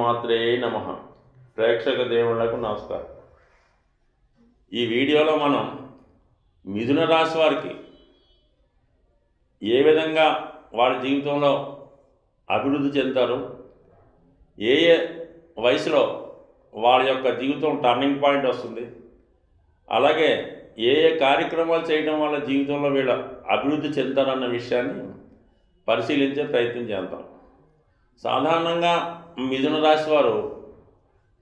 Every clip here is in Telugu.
శ్రీమాత్రే నమః. ప్రేక్షక దేవుళ్లకు నమస్కారం. ఈ వీడియోలో మనం మిథున రాశి వారికి ఏ విధంగా వాళ్ళ జీవితంలో అభివృద్ధి చెందుతారు, ఏ ఏ వయసులో వాళ్ళ యొక్క జీవితం టర్నింగ్ పాయింట్ వస్తుంది, అలాగే ఏ ఏ కార్యక్రమాలు చేయడం వల్ల జీవితంలో వీళ్ళ అభివృద్ధి చెందుతారన్న విషయాన్ని పరిశీలించే ప్రయత్నం చేద్దాం. సాధారణంగా మిథున రాశి వారు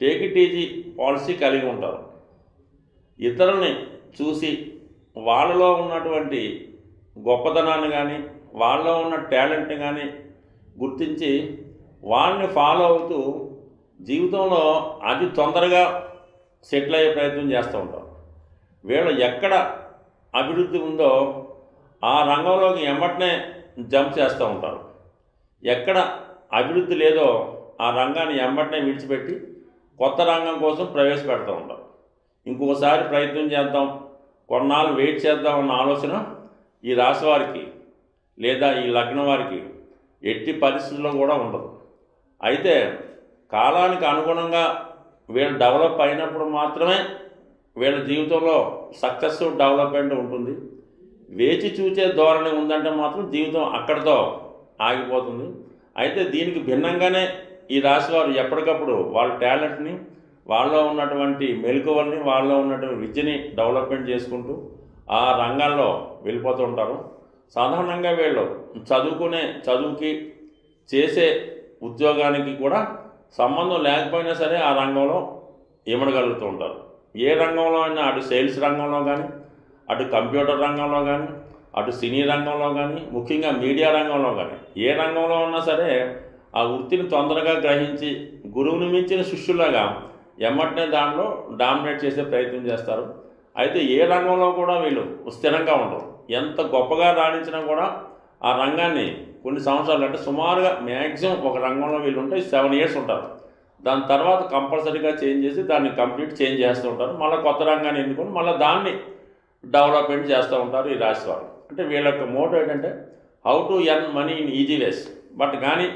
టేక్ ఇట్ ఈజీ పాలసీ కలిగి ఉంటారు. ఇతరుల్ని చూసి వాళ్ళలో ఉన్నటువంటి గొప్పతనాన్ని కానీ వాళ్ళలో ఉన్న టాలెంట్ని కానీ గుర్తించి వాళ్ళని ఫాలో అవుతూ జీవితంలో అతి తొందరగా సెటిల్ అయ్యే ప్రయత్నం చేస్తూ ఉంటారు. వీళ్ళు ఎక్కడ అభివృద్ధి ఉందో ఆ రంగంలోకి ఎమ్మటనే జంప్ చేస్తూ ఉంటారు. ఎక్కడ అభివృద్ధి లేదో ఆ రంగాన్ని ఎమ్మటనే విడిచిపెట్టి కొత్త రంగం కోసం ప్రవేశపెడుతూ ఉంటారు. ఇంకొకసారి ప్రయత్నం చేద్దాం, కొన్నాళ్ళు వెయిట్ చేద్దాం అన్న ఆలోచన ఈ రాశి వారికి లేదా ఈ లగ్నం వారికి ఎట్టి పరిస్థితుల్లో కూడా ఉండదు. అయితే కాలానికి అనుగుణంగా వీళ్ళు డెవలప్ అయినప్పుడు మాత్రమే వీళ్ళ జీవితంలో సక్సెస్ డెవలప్మెంట్ ఉంటుంది. వేచి చూచే ధోరణి ఉందంటే మాత్రం జీవితం అక్కడితో ఆగిపోతుంది. అయితే దీనికి భిన్నంగానే ఈ రాశి వారు ఎప్పటికప్పుడు వాళ్ళ టాలెంట్ని, వాళ్ళలో ఉన్నటువంటి మెలకువల్ని, వాళ్ళలో ఉన్నటువంటి విద్యని డెవలప్మెంట్ చేసుకుంటూ ఆ రంగాల్లో వెళ్ళిపోతూ ఉంటారు. సాధారణంగా వీళ్ళు చదువుకి చేసే ఉద్యోగానికి కూడా సంబంధం లేకపోయినా సరే ఆ రంగంలో ఇమడగలుగుతూ ఉంటారు. ఏ రంగంలో అయినా, అటు సేల్స్ రంగంలో కానీ, అటు కంప్యూటర్ రంగంలో కానీ, అటు సినీ రంగంలో కానీ, ముఖ్యంగా మీడియా రంగంలో కానీ, ఏ రంగంలో ఉన్నా సరే ఆ వృత్తిని తొందరగా గ్రహించి గురువుని మించిన శిష్యులాగా ఎమ్మటనే దాంట్లో డామినేట్ చేసే ప్రయత్నం చేస్తారు. అయితే ఏ రంగంలో కూడా వీళ్ళు స్థిరంగా ఉండరు. ఎంత గొప్పగా రాణించినా కూడా ఆ రంగాన్ని కొన్ని సంవత్సరాలు, అంటే సుమారుగా మ్యాక్సిమం ఒక రంగంలో వీళ్ళు ఉంటే 7 years ఉంటారు. దాని తర్వాత కంపల్సరీగా చేంజ్ చేసి దాన్ని కంప్లీట్ చేంజ్ చేస్తూ ఉంటారు. మళ్ళీ కొత్త రంగాన్ని ఎన్నుకొని మళ్ళీ దాన్ని డెవలప్మెంట్ చేస్తూ ఉంటారు ఈ రాశి వారు. అంటే వీళ్ళ యొక్క మోటో ఏంటంటే how to earn money in easy ways. But కానీ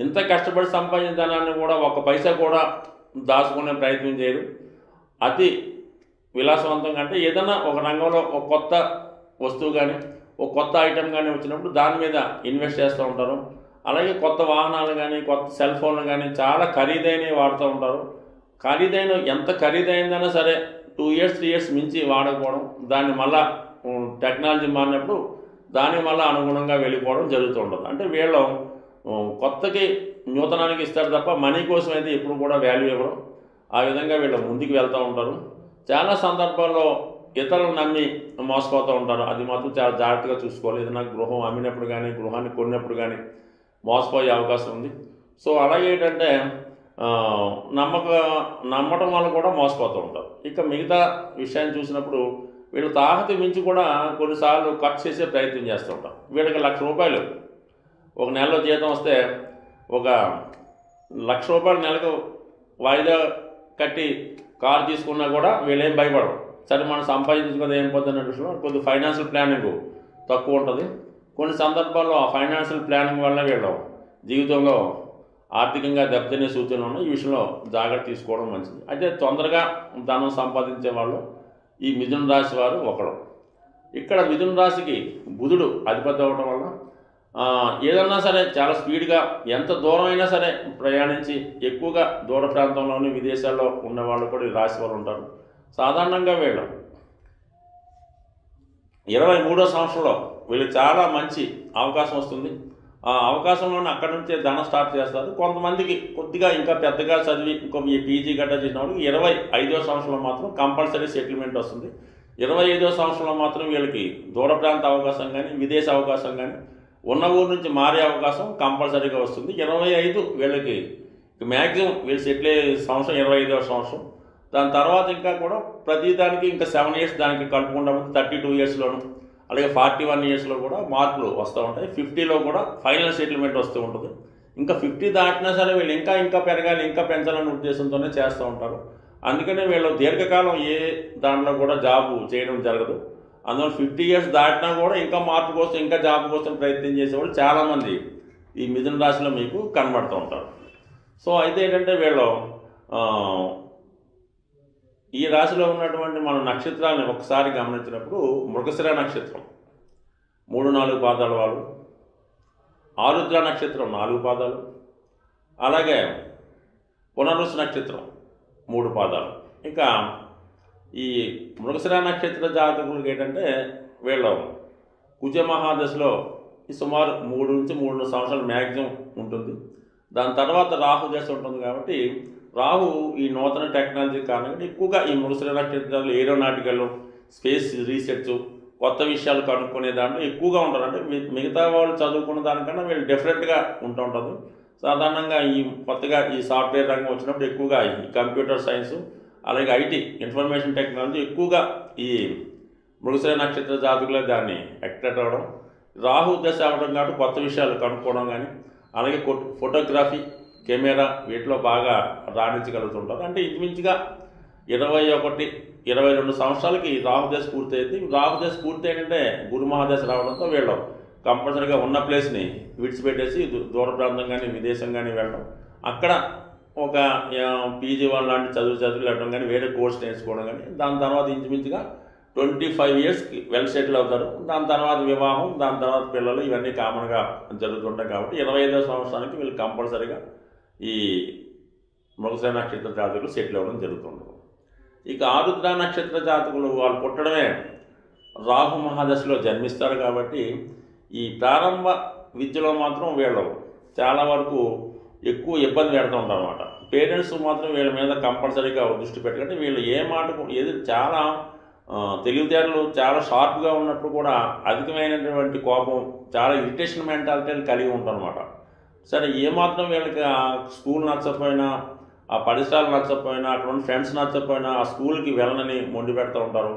ఇంత కష్టపడి సంపాదించిన ధనాన్ని కూడా ఒక్క పైసా కూడా దాచుకునే ప్రయత్నం చేయరు. అతి విలాసవంతంగా, అంటే ఏదైనా ఒక రంగంలో ఒక కొత్త వస్తువు కానీ ఒక కొత్త ఐటెం కానీ వచ్చినప్పుడు దాని మీద ఇన్వెస్ట్ చేస్తూ ఉంటారు. అలాగే కొత్త వాహనాలు కానీ, కొత్త సెల్ ఫోన్లు కానీ చాలా ఖరీదైనవి వాడుతూ ఉంటారు. ఎంత ఖరీదైందైనా సరే 2 years 3 years మించి వాడకపోవడం, దాన్ని మళ్ళా టెక్నాలజీ మారినప్పుడు దానికి మళ్ళీ అనుగుణంగా వెళ్ళిపోవడం జరుగుతూ ఉంటుంది. అంటే వీళ్ళు కొత్తకి నూతనానికి ఇస్తారు తప్ప మనీ కోసం అయితే ఎప్పుడు కూడా వాల్యూ ఇవ్వరు. ఆ విధంగా వీళ్ళు ముందుకు వెళ్తూ ఉంటారు. చాలా సందర్భాల్లో ఇతరులను నమ్మి మోసపోతూ ఉంటారు. అది మాత్రం చాలా జాగ్రత్తగా చూసుకోవాలి. ఏదైనా గృహం అమ్మినప్పుడు కానీ, గృహాన్ని కొన్నప్పుడు కానీ మోసపోయే అవకాశం ఉంది. సో అలాగే ఏంటంటే నమ్మటం వల్ల కూడా మోసపోతూ ఉంటారు. ఇక మిగతా విషయాన్ని చూసినప్పుడు వీళ్ళు తాహతి మించి కూడా కొన్నిసార్లు ఖర్చు చేసే ప్రయత్నం చేస్తూ ఉంటారు. వీళ్ళకి ₹1,00,000 ఒక నెలలో జీతం వస్తే ఒక ₹1,00,000 నెలకు వాయిదా కట్టి కారు తీసుకున్నా కూడా వీళ్ళేం భయపడరు. సరే మనం సంపాదించుకున్నది ఏం పొందన్న విషయంలో కొద్ది ఫైనాన్షియల్ ప్లానింగ్ తక్కువ ఉంటుంది. కొన్ని సందర్భాల్లో ఆ ఫైనాన్షియల్ ప్లానింగ్ వల్ల వీళ్ళు జీవితంలో ఆర్థికంగా దెబ్బతినే సూచనలు ఉన్నాయి. ఈ విషయంలో జాగ్రత్త తీసుకోవడం మంచిది. అయితే తొందరగా ధనం సంపాదించే వాళ్ళు ఈ మిథున రాశి వారు ఒకడు. ఇక్కడ మిథున రాశికి బుధుడు అధిపతి అవ్వడం వల్ల ఏదన్నా సరే చాలా స్పీడ్గా ఎంత దూరం అయినా సరే ప్రయాణించి ఎక్కువగా దూర ప్రాంతంలోని విదేశాల్లో ఉన్నవాళ్ళు కూడా ఈ రాశి వారు ఉంటారు. సాధారణంగా వీళ్ళు 23వ సంవత్సరంలో వీళ్ళకి చాలా మంచి అవకాశం వస్తుంది. ఆ అవకాశంలోనే అక్కడి నుంచే ధనం స్టార్ట్ చేస్తారు. కొంతమందికి కొద్దిగా ఇంకా పెద్దగా చదివి ఇంకో పీజీ గట్రా చేసిన వాళ్ళకి 25వ సంవత్సరంలో మాత్రం కంపల్సరీ సెటిల్మెంట్ వస్తుంది. 25వ సంవత్సరంలో మాత్రం వీళ్ళకి దూర ప్రాంత అవకాశం కానీ, విదేశ అవకాశం కానీ, ఉన్న ఊరు నుంచి మారే అవకాశం కంపల్సరీగా వస్తుంది. 25 వీళ్ళకి మ్యాక్సిమం వీళ్ళు సెటిల్ అయ్యే సంవత్సరం 25వ సంవత్సరం. దాని తర్వాత ఇంకా కూడా ప్రతి దానికి ఇంకా 7 years దానికి కలుపుకుంటా 32 yearsలోను, అలాగే 41 yearsలో కూడా మార్పులు వస్తూ ఉంటాయి. 50లో కూడా ఫైనల్ సెటిల్మెంట్ వస్తూ ఉంటుంది. ఇంకా 50 దాటినా సరే వీళ్ళు ఇంకా పెరగాలి, ఇంకా పెంచాలనే ఉద్దేశంతోనే చేస్తూ ఉంటారు. అందుకనే వీళ్ళు దీర్ఘకాలం ఏ దాంట్లో కూడా జాబు చేయడం జరగదు. అందువల్ల 50 years దాటినా కూడా ఇంకా మార్పు కోసం, ఇంకా జాబ్ కోసం ప్రయత్నం చేసేవాళ్ళు చాలామంది ఈ మిథున రాశిలో మీకు కనబడుతూ ఉంటారు. సో అయితే ఏంటంటే వీళ్ళు ఆ, ఈ రాశిలో ఉన్నటువంటి మన నక్షత్రాలను ఒకసారి గమనించినప్పుడు మృగశిర నక్షత్రం 3-4 పాదాల వాళ్ళు, ఆరుద్ర నక్షత్రం 4 పాదాలు, అలాగే పునరుసు నక్షత్రం 3 పాదాలు. ఇంకా ఈ మృగశిర నక్షత్ర జాతకులకి ఏంటంటే వీళ్ళు కుజ మహాదశలో ఈ సుమారు 3 నుంచి 3.5 సంవత్సరాలు మ్యాక్సిమం ఉంటుంది. దాని తర్వాత రాహు దశ ఉంటుంది కాబట్టి రాహు ఈ నూతన టెక్నాలజీ కారణంగా ఎక్కువగా ఈ మృగశిర నక్షత్రాలు ఏరోనాటికల్, స్పేస్ రీసెర్చ్, కొత్త విషయాలు కనుక్కునే దాంట్లో ఎక్కువగా ఉంటారు. అంటే మిగతా వాళ్ళు చదువుకున్న దానికన్నా వీళ్ళు డిఫరెంట్గా ఉంటూ ఉంటుంది. సాధారణంగా ఈ కొత్తగా ఈ సాఫ్ట్వేర్ రంగం వచ్చినప్పుడు ఎక్కువగా ఈ కంప్యూటర్ సైన్స్, అలాగే ఐటీ, ఇన్ఫర్మేషన్ టెక్నాలజీ ఎక్కువగా ఈ మృగశిర నక్షత్ర జాతకులే దాన్ని ఎక్స్ట్రాక్ట్ అవ్వడం, రాహు దశ అవ్వడం కాబట్టి కొత్త విషయాలు కనుక్కోవడం కానీ, అలాగే ఫోటోగ్రఫీ, కెమెరా వీటిలో బాగా రాణించగలుగుతుంటారు. అంటే ఇంచుమించుగా 21-22 సంవత్సరాలకి రాహుదశ పూర్తయింది. రాహుదశ పూర్తయిందంటే గురు మహాదశ రావడంతో వీళ్ళు కంపల్సరీగా ఉన్న ప్లేస్ని విడిచిపెట్టేసి దూర ప్రాంతం కానీ విదేశం కానీ వెళ్ళడం, అక్కడ ఒక PG1 లాంటి చదువు వెళ్ళడం కానీ, వేరే కోర్స్ నేర్చుకోవడం కానీ, దాని తర్వాత ఇంచుమించుగా 25 ఇయర్స్కి వెల్ సెటిల్ అవుతారు. దాని తర్వాత వివాహం, దాని తర్వాత పిల్లలు, ఇవన్నీ కామన్గా జరుగుతుంటాయి. కాబట్టి 25వ సంవత్సరానికి వీళ్ళు కంపల్సరీగా ఈ మృగశిర నక్షత్ర జాతకులు సెటిల్ అవ్వడం జరుగుతుంది. ఇక ఆరుద్ర నక్షత్ర జాతకులు వాళ్ళు పుట్టడమే రాహు మహాదశలో జన్మిస్తారు కాబట్టి ఈ ప్రారంభ విద్యలో మాత్రం వీళ్ళు చాలా వరకు ఎక్కువ ఇబ్బంది పెడుతూ ఉంటారు అన్నమాట. పేరెంట్స్ మాత్రం వీళ్ళ మీద కంపల్సరీగా దృష్టి పెట్టకంటే వీళ్ళు ఏ మాటకు ఏది చాలా తెలివితేటలు చాలా షార్ప్గా ఉన్నప్పుడు కూడా అధికమైనటువంటి కోపం, చాలా ఇరిటేషన్ మెంటాలిటీలు కలిగి ఉంటారన్నమాట. సరే ఏమాత్రం వీళ్ళకి ఆ స్కూల్ నచ్చకపోయినా, ఆ పరిసరాలు నచ్చకపోయినా, అక్కడ ఉన్న ఫ్రెండ్స్ నచ్చకపోయినా ఆ స్కూల్కి వెళ్ళనని మొండి పెడుతూ ఉంటారు.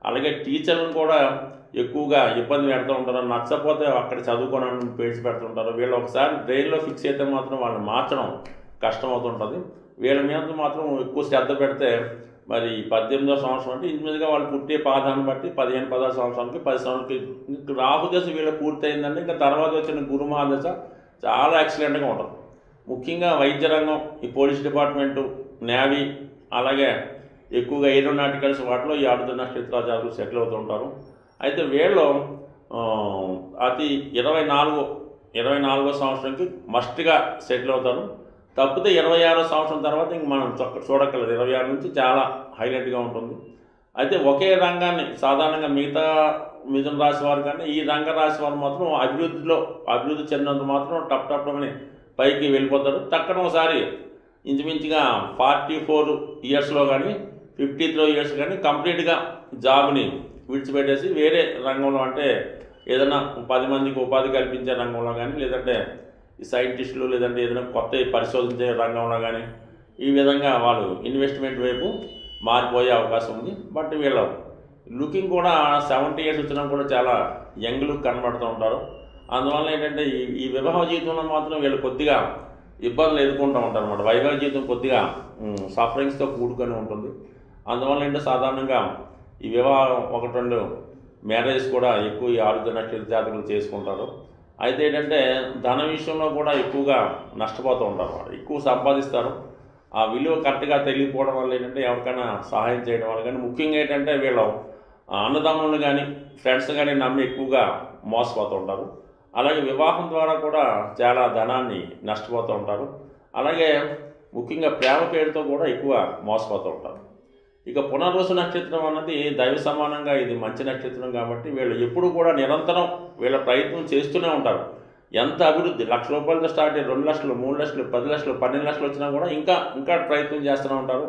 అలాగే టీచర్లను కూడా ఎక్కువగా ఇబ్బంది పెడుతూ ఉంటారు. నచ్చకపోతే అక్కడ చదువుకోవడానికి పేర్చి పెడుతుంటారు. వీళ్ళు ఒకసారి బ్రెయిన్లో ఫిక్స్ అయితే మాత్రం వాళ్ళని మార్చడం కష్టం అవుతుంటుంది. వీళ్ళ మీద మాత్రం ఎక్కువ శ్రద్ధ పెడితే మరి 18వ సంవత్సరం అంటే ఇంచుమించుగా వాళ్ళు పుట్టే పాదాన్ని బట్టి 15-16 సంవత్సరాలకి 10 సంవత్సరాలకి రాహుదశ వీళ్ళు పూర్తయిందంటే ఇంకా తర్వాత వచ్చిన గురు మహాదశ చాలా ఎక్సలెంట్గా ఉంటుంది. ముఖ్యంగా వైద్య రంగం, ఈ పోలీస్ డిపార్ట్మెంటు, నేవీ, అలాగే ఎక్కువగా ఏరోనాటికల్స్ వాటిలో ఈ ఆరుద్ర నక్షత్ర జాతకులు సెటిల్ అవుతూ ఉంటారు. అయితే వీళ్ళు అతి 24వ సంవత్సరంకి మస్ట్గా సెటిల్ అవుతారు. తప్పితే 26వ సంవత్సరం తర్వాత ఇంక మనం చూడక్కర్లేదు. 26 నుంచి చాలా హైలైట్గా ఉంటుంది. అయితే ఒకే రంగాన్ని సాధారణంగా మిగతా మిథున రాశి వారి కన్నా ఈ రంగ రాశి వారు మాత్రం అభివృద్ధి చెందినంత మాత్రం టప్ అని పైకి వెళ్ళిపోతారు. టక్కన ఒకసారి ఇంచుమించుగా 44 ఇయర్స్లో కానీ 53 ఇయర్స్ కానీ కంప్లీట్గా జాబ్ని విడిచిపెట్టేసి వేరే రంగంలో, అంటే ఏదైనా 10 మందికి ఉపాధి కల్పించే రంగంలో కానీ, లేదంటే ఈ సైంటిస్టులు, లేదంటే ఏదైనా కొత్త పరిశోధించే రంగంలో కానీ ఈ విధంగా వాళ్ళు ఇన్వెస్ట్మెంట్ వైపు మారిపోయే అవకాశం ఉంది. బట్ వీళ్ళు లుకింగ్ కూడా 70 ఇయర్స్ వచ్చినా కూడా చాలా యంగ్ లుక్ కనబడుతూ ఉంటారు. అందువల్ల ఏంటంటే ఈ వివాహ జీవితంలో మాత్రం వీళ్ళు కొద్దిగా ఇబ్బందులు ఎదుర్కొంటూ ఉంటారు అన్నమాట. వైవాహిక జీవితం కొద్దిగా సఫరింగ్స్తో కూడుకొని ఉంటుంది. అందువల్ల ఏంటంటే సాధారణంగా ఈ వివాహం 1-2 మ్యారేజెస్ కూడా ఎక్కువ ఈ ఆరుద్ర నక్షత్ర జాతకులు చేసుకుంటారు. అయితే ఏంటంటే ధన విషయంలో కూడా ఎక్కువగా నష్టపోతూ ఉంటారు అన్నమాట. ఎక్కువ సంపాదిస్తారు. ఆ విలువ కరెక్ట్గా తెలియకపోవడం వల్ల ఏంటంటే ఎవరికైనా సహాయం చేయడం వల్ల కానీ, ముఖ్యంగా ఏంటంటే వీళ్ళు అన్నదమ్ములను కానీ ఫ్రెండ్స్ కానీ నమ్మి ఎక్కువగా మోసపోతూ ఉంటారు. అలాగే వివాహం ద్వారా కూడా చాలా ధనాన్ని నష్టపోతూ ఉంటారు. అలాగే ముఖ్యంగా ప్రేమ పేరుతో కూడా ఎక్కువ మోసపోతూ ఉంటారు. ఇక పునర్వసు నక్షత్రం అన్నది దైవ సమానంగా ఇది మంచి నక్షత్రం కాబట్టి వీళ్ళు ఎప్పుడు కూడా నిరంతరం వీళ్ళ ప్రయత్నం చేస్తూనే ఉంటారు. ఎంత అభివృద్ధి, ₹1,00,000 స్టార్ట్ అయ్యి 2 లక్షలు, 3 లక్షలు, 10 లక్షలు, 12 లక్షలు వచ్చినా కూడా ఇంకా ప్రయత్నం చేస్తూనే ఉంటారు.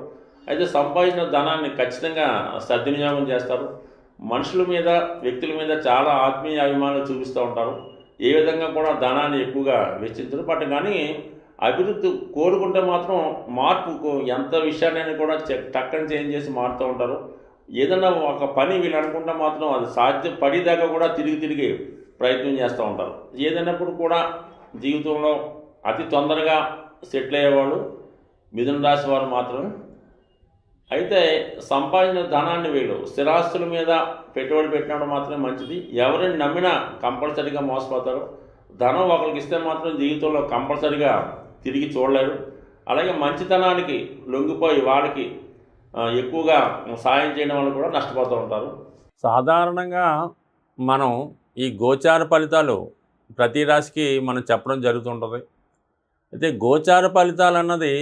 అయితే సంపాదించిన ధనాన్ని ఖచ్చితంగా సద్వినియోగం చేస్తారు. మనుషుల మీద, వ్యక్తుల మీద చాలా ఆత్మీయ అభిమానాలు చూపిస్తూ ఉంటారు. ఏ విధంగా కూడా ధనాన్ని ఎక్కువగా వెచ్చించరు. బట్ కానీ అభివృద్ధి కోరుకుంటే మాత్రం మార్పు ఎంత విషయాన్ని కూడా టక్కన చేంజ్ చేసి మారుతూ ఉంటారు. ఏదైనా ఒక పని వీళ్ళు అనుకుంటే మాత్రం అది సాధ్యం పడేదాకా కూడా తిరిగి ప్రయత్నం చేస్తూ ఉంటారు. ఏదైనప్పుడు కూడా జీవితంలో అతి తొందరగా సెటిల్ అయ్యేవాళ్ళు మిథున రాశి వారు మాత్రమే. అయితే సంపాదించిన ధనాన్ని వీళ్ళు స్థిరాస్తుల మీద పెట్టుబడి పెట్టినప్పుడు మాత్రమే మంచిది. ఎవరిని నమ్మినా కంపల్సరీగా మోసపోతారు. ధనం ఒకరికి ఇస్తే మాత్రం జీవితంలో కంపల్సరీగా తిరిగి చూడలేరు. అలాగే మంచితనానికి లొంగిపోయి వాళ్ళకి ఎక్కువగా సాయం చేయడం వల్ల కూడా నష్టపోతూ ఉంటారు. సాధారణంగా మనం ఈ గోచార ఫలితాలు ప్రతి రాశికి మనం చెప్పడం జరుగుతుంటుంది. అయితే గోచార ఫలితాలు అన్నది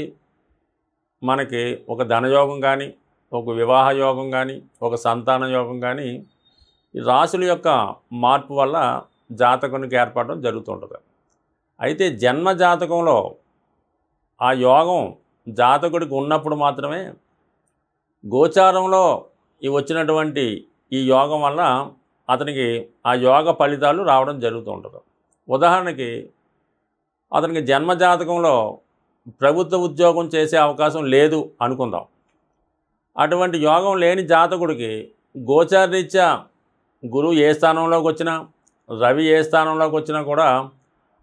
మనకి ఒక ధనయోగం కానీ, ఒక వివాహ యోగం కానీ, ఒక సంతాన యోగం కానీ ఈ రాశుల యొక్క మార్పు వల్ల జాతకునికి ఏర్పడడం జరుగుతుంటుంది. అయితే జన్మ జాతకంలో ఆ యోగం జాతకుడికి ఉన్నప్పుడు మాత్రమే గోచారంలో వచ్చినటువంటి ఈ యోగం వల్ల అతనికి ఆ యోగ ఫలితాలు రావడం జరుగుతూ ఉంటుంది. ఉదాహరణకి అతనికి జన్మ జాతకంలో ప్రభుత్వ ఉద్యోగం చేసే అవకాశం లేదు అనుకుందాం. అటువంటి యోగం లేని జాతకుడికి గోచారరీత్యా గురువు ఏ స్థానంలోకి వచ్చినా, రవి ఏ స్థానంలోకి వచ్చినా కూడా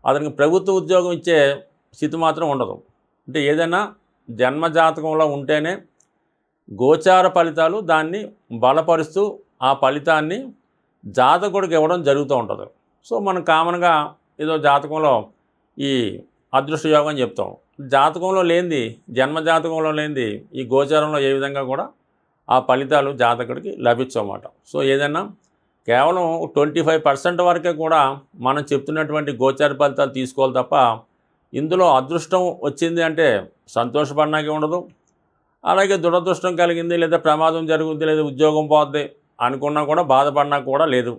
అతనికి ప్రభుత్వ ఉద్యోగం ఇచ్చే స్థితి మాత్రం ఉండదు. అంటే ఏదైనా జన్మ జాతకంలో ఉంటేనే గోచార ఫలితాలు దాన్ని బలపరుస్తూ ఆ ఫలితాన్ని జాతకుడికి ఇవ్వడం జరుగుతూ ఉంటుంది. సో మనం కామన్గా ఏదో జాతకంలో ఈ అదృష్ట యోగం చెప్తాం. జాతకంలో లేనిది, జన్మ జాతకంలో లేనిది ఈ గోచారంలో ఏ విధంగా కూడా ఆ ఫలితాలు జాతకుడికి లభించమాట. సో ఏదైనా కేవలం 25% వరకే కూడా మనం చెప్తున్నటువంటి గోచార ఫలితాలు తీసుకోవాలి తప్ప ఇందులో అదృష్టం వచ్చింది అంటే సంతోషపడడానికి ఉండదు. అలాగే దురదృష్టం కలిగింది లేదా ప్రమాదం జరుగుద్ది లేదా ఉద్యోగం పోద్ది అనుకున్నా కూడా బాధపడినా కూడా లేదు.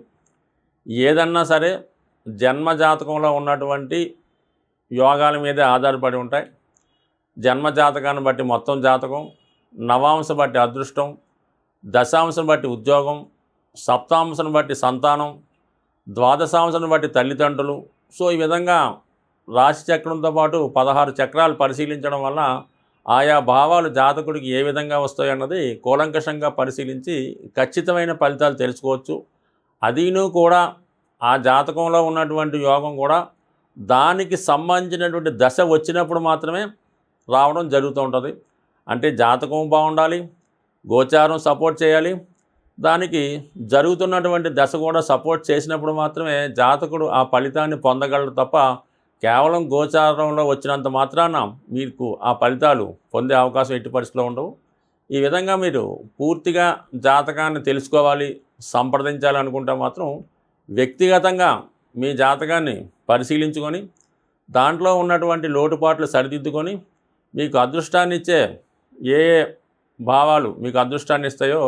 ఏదన్నా సరే జన్మ జాతకంలో ఉన్నటువంటి యోగాల మీదే ఆధారపడి ఉంటాయి. జన్మ జాతకాన్ని బట్టి మొత్తం జాతకం, నవాంశం బట్టి అదృష్టం, దశాంశం బట్టి ఉద్యోగం, సప్తాంశం బట్టి సంతానం, ద్వాదశాంశం బట్టి తల్లిదండ్రులు. సో ఈ విధంగా రాశి చక్రంతో పాటు 16 చక్రాలు పరిశీలించడం వల్ల ఆయా భావాలు జాతకుడికి ఏ విధంగా వస్తాయన్నది కూలంకషంగా పరిశీలించి ఖచ్చితమైన ఫలితాలు తెలుసుకోవచ్చు. అదీను కూడా ఆ జాతకంలో ఉన్నటువంటి యోగం కూడా దానికి సంబంధించినటువంటి దశ వచ్చినప్పుడు మాత్రమే రావడం జరుగుతూ ఉంటుంది. అంటే జాతకం బాగుండాలి, గోచారం సపోర్ట్ చేయాలి, దానికి జరుగుతున్నటువంటి దశ కూడా సపోర్ట్ చేసినప్పుడు మాత్రమే జాతకుడు ఆ ఫలితాన్ని పొందగలడు తప్ప కేవలం గోచారంలో వచ్చినంత మాత్రాన మీకు ఆ ఫలితాలు పొందే అవకాశం ఎట్టి పరిస్థితిలో ఉండవు. ఈ విధంగా మీరు పూర్తిగా జాతకాన్ని తెలుసుకోవాలి, సంప్రదించాలనుకుంటే మాత్రం వ్యక్తిగతంగా మీ జాతకాన్ని పరిశీలించుకొని దాంట్లో ఉన్నటువంటి లోటుపాట్లు సరిదిద్దుకొని మీకు అదృష్టాన్ని ఇచ్చే ఏ భావాలు మీకు అదృష్టాన్ని ఇస్తాయో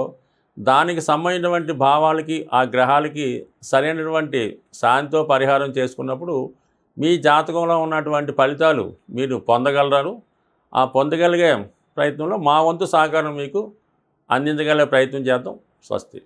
దానికి సంబంధించినటువంటి భావాలకి ఆ గ్రహాలకి సరైనటువంటి శాంతితో పరిహారం చేసుకున్నప్పుడు మీ జాతకంలో ఉన్నటువంటి ఫలితాలు మీరు పొందగలరు. ఆ పొందగలిగే ప్రయత్నంలో మా వంతు సహకారం మీకు అందించగలిగే ప్రయత్నం చేద్దాం. స్వస్తి.